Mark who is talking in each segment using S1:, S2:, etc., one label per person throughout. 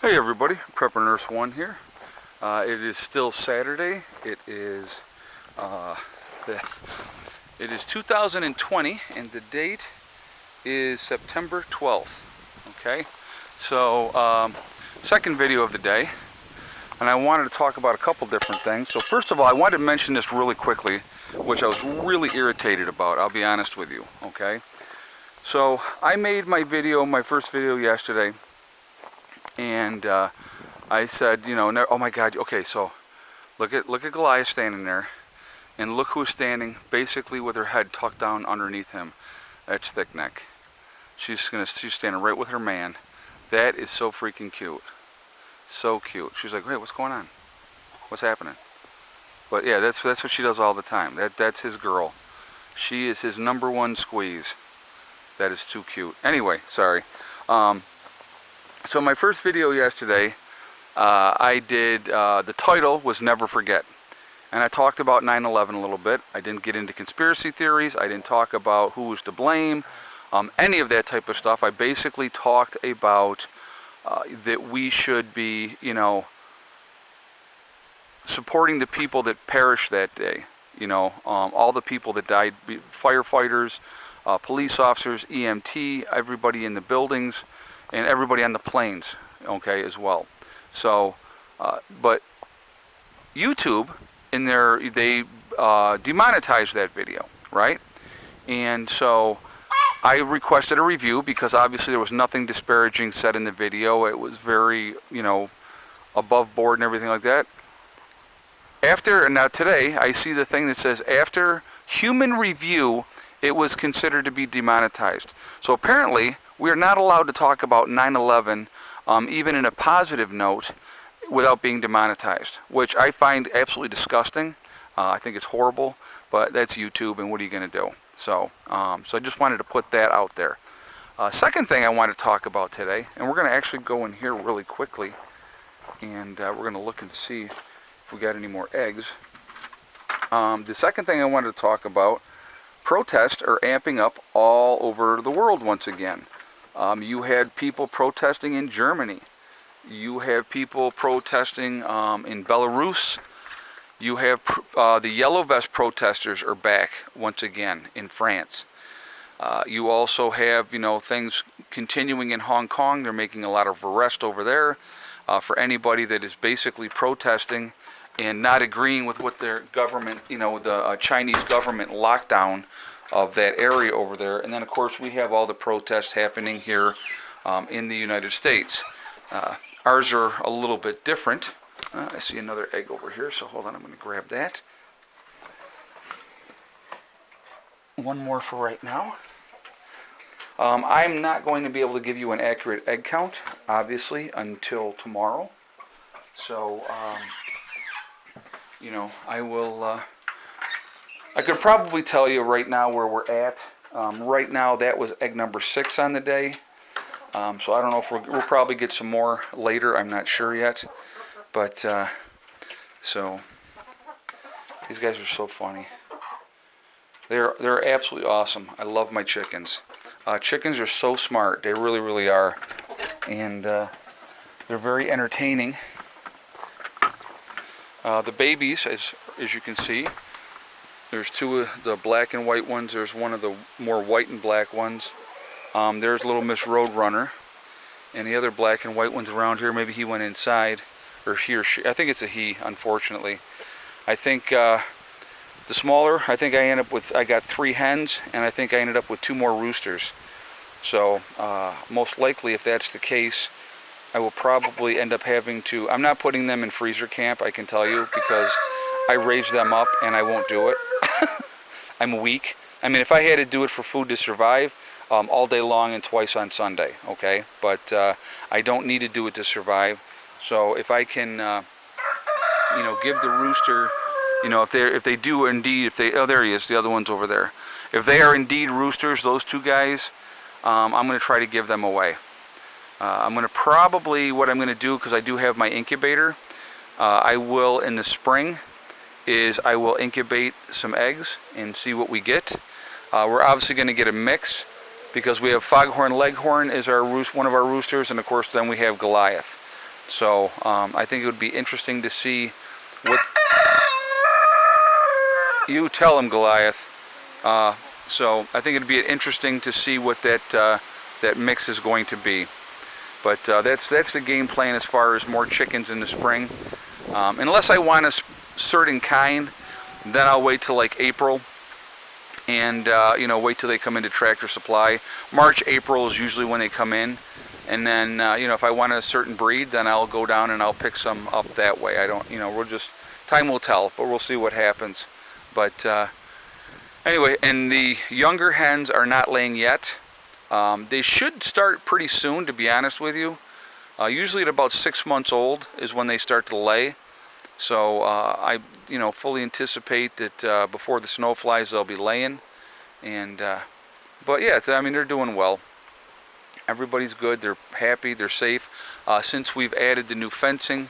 S1: Hey everybody, Prepper Nurse 1 here. It is still Saturday. It is 2020 and the date is September 12th. Okay, so second video of the day, and I wanted to talk about a couple different things. So first of all, I wanted to mention this really quickly, which I was really irritated about, I'll be honest with you. Okay, so I made my first video yesterday, and I said, you know, oh my God, okay, so look at Goliath standing there, and look who's standing basically with her head tucked down underneath him. That's Thick Neck. She's standing right with her man. That is so freaking cute. So cute. She's like, wait, what's going on? What's happening? But yeah, that's what she does all the time. That's his girl. She is his number one squeeze. That is too cute. Anyway, sorry. So my first video yesterday, I did, the title was Never Forget. And I talked about 9/11 a little bit. I didn't get into conspiracy theories. I didn't talk about who was to blame, any of that type of stuff. I basically talked about that we should be, you know, supporting the people that perished that day. You know, all the people that died, firefighters, police officers, EMT, everybody in the buildings, and everybody on the planes, okay, as well. So, but YouTube, they demonetized that video, right? And so I requested a review because obviously there was nothing disparaging said in the video. It was very, you know, above board and everything like that. Now today, I see the thing that says after human review, it was considered to be demonetized. So apparently, we are not allowed to talk about 9/11, even in a positive note, without being demonetized, which I find absolutely disgusting. I think it's horrible, but that's YouTube, and what are you going to do? So, so I just wanted to put that out there. Second thing I want to talk about today, and we're going to actually go in here really quickly, and we're going to look and see if we got any more eggs. The second thing I wanted to talk about, protests are amping up all over the world once again. You had people protesting in Germany. You have people protesting in Belarus. You have the Yellow Vest protesters are back once again in France. You also have, you know, things continuing in Hong Kong. They're making a lot of arrests over there for anybody that is basically protesting and not agreeing with what their government, you know, the Chinese government lockdown of that area over there. And then of course we have all the protests happening here in the United States. Ours are a little bit different. I see another egg over here, so hold on, I'm going to grab that. One more for right now. I'm not going to be able to give you an accurate egg count, obviously, until tomorrow. So, you know, I will, I could probably tell you right now where we're at. Right now, that was egg number 6 on the day. So I don't know if we'll probably get some more later. I'm not sure yet. But, so, these guys are so funny. They're absolutely awesome. I love my chickens. Chickens are so smart. They really, really are. And they're very entertaining. The babies, as you can see, there's 2 of the black and white ones. There's one of the more white and black ones. There's Little Miss Roadrunner. And the other black and white ones around here, maybe he went inside. Or he or she. I think it's a he, unfortunately. I think the smaller, I think I got 3 hens, and I think I ended up with 2 more roosters. So most likely, if that's the case, I will probably end up having to, I'm not putting them in freezer camp, I can tell you, because I raise them up and I won't do it. I'm weak. I mean, if I had to do it for food to survive, all day long and twice on Sunday, okay? But I don't need to do it to survive. So if I can, you know, give the rooster, you know, if they do indeed, oh, there he is, the other one's over there. If they are indeed roosters, those 2 guys, I'm going to try to give them away. I'm going to probably, what I'm going to do, because I do have my incubator, I will in the spring, is I will incubate some eggs and see what we get. We're obviously going to get a mix, because we have Foghorn Leghorn is one of our roosters, and of course then we have Goliath. So I think it would be interesting to see what you tell him, Goliath. So I think it'd be interesting to see what that mix is going to be. But that's the game plan as far as more chickens in the spring. Unless I want a certain kind, then I'll wait till like April, and wait till they come into Tractor Supply. March, April is usually when they come in, and then if I want a certain breed, then I'll go down and I'll pick some up that way. I don't, we'll just, time will tell, but we'll see what happens. But anyway, and the younger hens are not laying yet. They should start pretty soon, to be honest with you. Usually at about 6 months old is when they start to lay. So I fully anticipate that before the snow flies they'll be laying. And but yeah, I mean, they're doing well. Everybody's good. They're happy. They're safe. Since we've added the new fencing,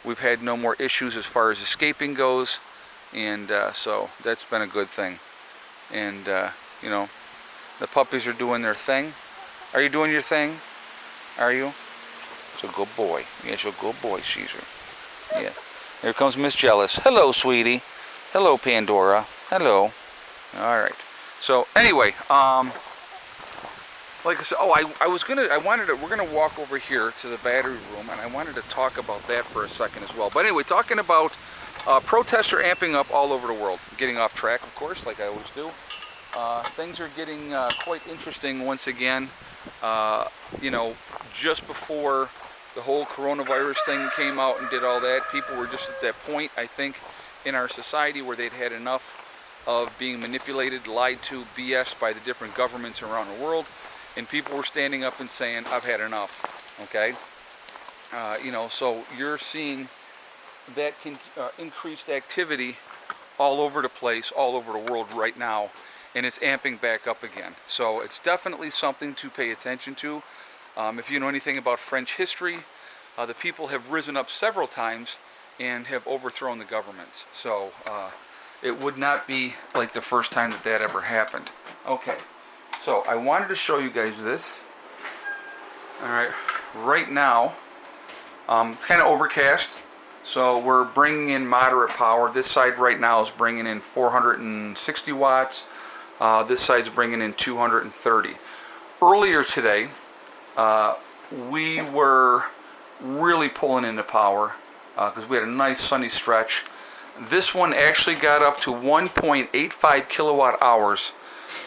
S1: we've had no more issues as far as escaping goes, and so that's been a good thing. And the puppies are doing their thing. Are you doing your thing? Are you? It's a good boy. Yes, you're a good boy, Caesar. Yeah. Here comes Miss Jealous. Hello, sweetie. Hello, Pandora. Hello. All right. So anyway, like I said, we're gonna walk over here to the battery room, and I wanted to talk about that for a second as well. But anyway, talking about protests are amping up all over the world. Getting off track, of course, like I always do. Things are getting quite interesting once again. Just before the whole coronavirus thing came out and did all that, people were just at that point, I think, in our society where they'd had enough of being manipulated, lied to, BS by the different governments around the world, and people were standing up and saying, I've had enough, okay? So you're seeing that increased activity all over the place, all over the world right now, and it's amping back up again. So it's definitely something to pay attention to. If you know anything about French history, the people have risen up several times and have overthrown the governments. So it would not be like the first time that ever happened. Okay, so I wanted to show you guys this. All right, right now, it's kind of overcast, so we're bringing in moderate power. This side right now is bringing in 460 watts. This side's bringing in 230. Earlier today, we were really pulling into power because we had a nice sunny stretch. This one actually got up to 1.85 kilowatt hours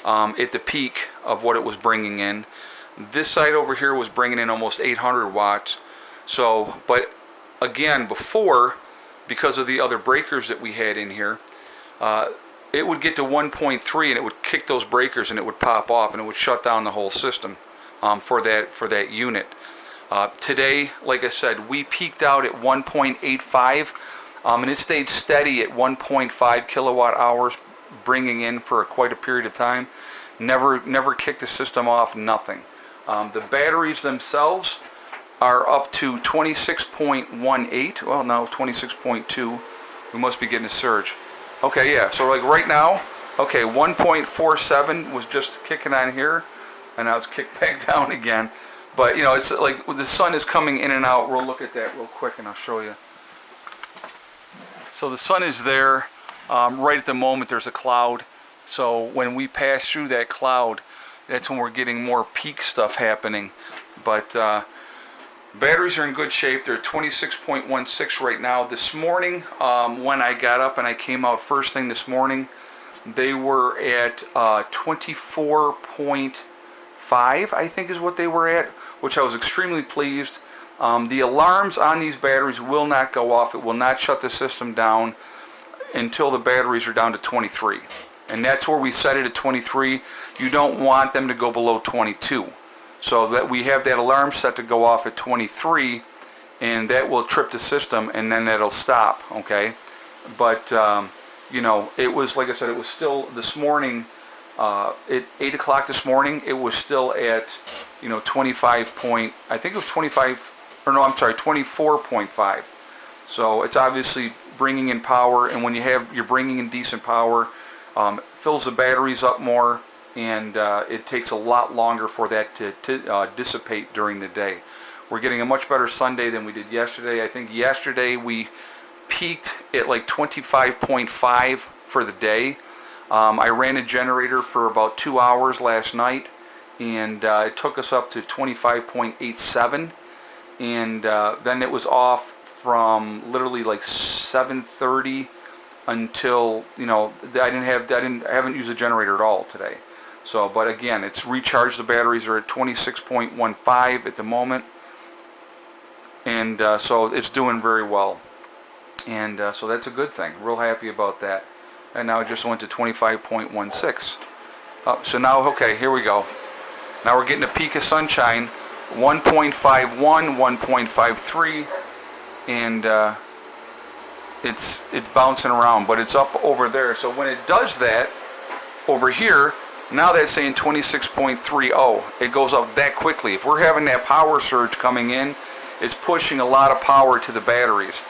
S1: at the peak of what it was bringing in. This side over here was bringing in almost 800 watts. So, but again, before, because of the other breakers that we had in here, it would get to 1.3 and it would kick those breakers and it would pop off and it would shut down the whole system for that unit. Today, like I said, we peaked out at 1.85 and it stayed steady at 1.5 kilowatt hours, bringing in for quite a period of time. Never kicked the system off, nothing. The batteries themselves are up to 26.18. Well, no, 26.2. We must be getting a surge. Okay, yeah, so like right now, okay, 1.47 was just kicking on here, and now it's kicked back down again. But, it's like the sun is coming in and out. We'll look at that real quick, and I'll show you. So the sun is there. Right at the moment, there's a cloud. So when we pass through that cloud, that's when we're getting more peak stuff happening. But batteries are in good shape. They're 26.16 right now. This morning, when I got up and I came out first thing this morning, they were at 24.5, I think is what they were at, which I was extremely pleased. The alarms on these batteries will not go off. It will not shut the system down until the batteries are down to 23. And that's where we set it at 23. You don't want them to go below 22. So that we have that alarm set to go off at 23, and that will trip the system, and then that'll stop, okay? But, it was, like I said, it was still this morning, at 8 o'clock this morning, it was still at, 24.5. So it's obviously bringing in power, and when you're bringing in decent power, fills the batteries up more, and it takes a lot longer for that to dissipate during the day. We're getting a much better Sunday than we did yesterday. I think yesterday we peaked at like 25.5 for the day. I ran a generator for about 2 hours last night, and it took us up to 25.87, and then it was off from literally like 7:30 until, you know, I haven't used the generator at all today. So, but again, it's recharged. The batteries are at 26.15 at the moment, and so it's doing very well, and so that's a good thing. Real happy about that. And now it just went to 25.16. So now, okay, here we go. Now we're getting a peak of sunshine, 1.51, 1.53, and it's bouncing around, but it's up over there. So when it does that over here, now that's saying 26.30. It goes up that quickly. If we're having that power surge coming in, it's pushing a lot of power to the batteries.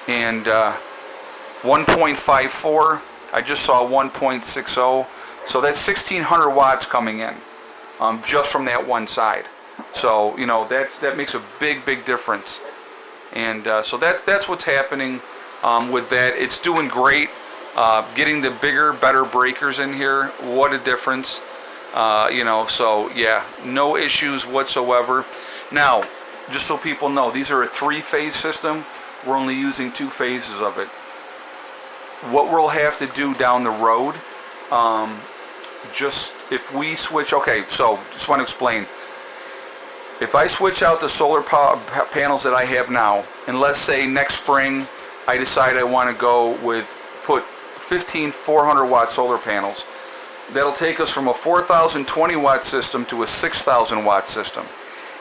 S1: And 1.54, I just saw 1.60. So that's 1,600 watts coming in, just from that one side. So, you know, that makes a big difference. And so that's what's happening with that. It's doing great. Getting the bigger, better breakers in here, what a difference. You know, so yeah, no issues whatsoever. Now, just so people know, these are a 3-phase system. We're only using 2 phases of it. What we'll have to do down the road, just if we switch, okay, so just want to explain. If I switch out the solar panels that I have now, and let's say next spring I decide I want to go with put 15 400 watt solar panels, that'll take us from a 4,020 watt system to a 6,000 watt system.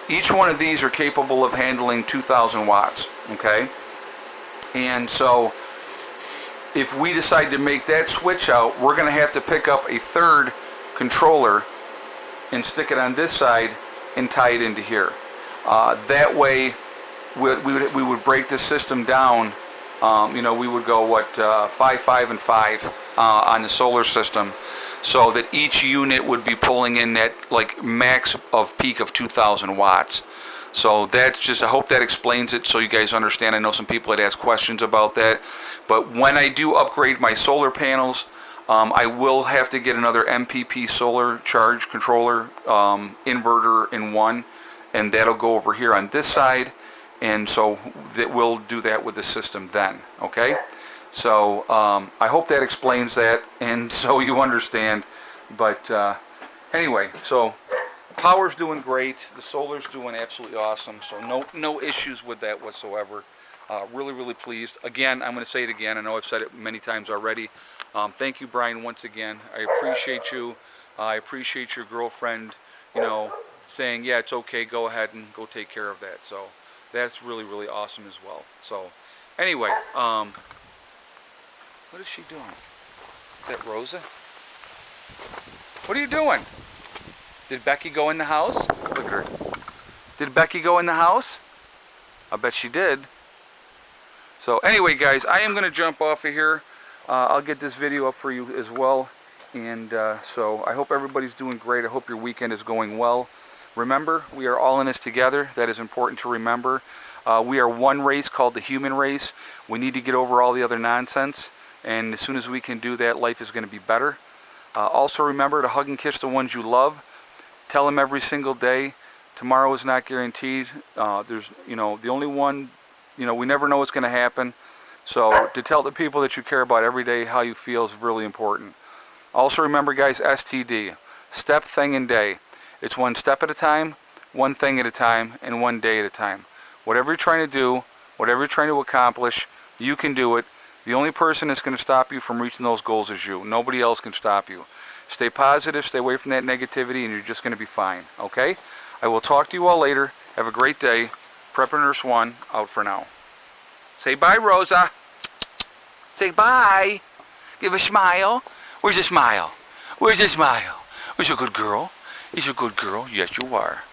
S1: Each one of these are capable of handling 2,000 watts, okay? And so if we decide to make that switch out, we're going to have to pick up a third controller and stick it on this side and tie it into here. That way we would break the system down. You know, we would go, what, 5, 5, and 5 on the solar system, so that each unit would be pulling in that, like, max of peak of 2,000 watts. So that's just, I hope that explains it so you guys understand. I know some people had asked questions about that. But when I do upgrade my solar panels, I will have to get another MPP solar charge controller inverter in one, and that'll go over here on this side. And so that we'll do that with the system then, okay? So I hope that explains that, and so you understand. But anyway, so power's doing great. The solar's doing absolutely awesome. So no issues with that whatsoever. Really pleased. Again, I'm going to say it again. I know I've said it many times already. Thank you, Brian, once again. I appreciate you. I appreciate your girlfriend, you know, saying, yeah, it's okay, go ahead and go take care of that. So that's really awesome as well. So anyway, what is she doing? Is that Rosa? What are you doing? Did Becky go in the house? Look at her. Did Becky go in the house? I bet she did. So anyway, guys, I am going to jump off of here. I'll get this video up for you as well. And so I hope everybody's doing great. I hope your weekend is going well. Remember, we are all in this together. That is important to remember. We are one race called the human race. We need to get over all the other nonsense. And as soon as we can do that, life is going to be better. Also remember to hug and kiss the ones you love. Tell them every single day. Tomorrow is not guaranteed. There's, you know, the only one, you know, we never know what's going to happen. So to tell the people that you care about every day how you feel is really important. Also remember, guys, STD. Step, thing, and day. It's one step at a time, one thing at a time, and one day at a time. Whatever you're trying to do, whatever you're trying to accomplish, you can do it. The only person that's going to stop you from reaching those goals is you. Nobody else can stop you. Stay positive, stay away from that negativity, and you're just going to be fine, okay? I will talk to you all later. Have a great day. Prepper Nurse 1, out for now. Say bye, Rosa. Say bye. Give a smile. Where's your smile? Where's your smile? Where's your good girl? Is you a good girl? Yes, you are.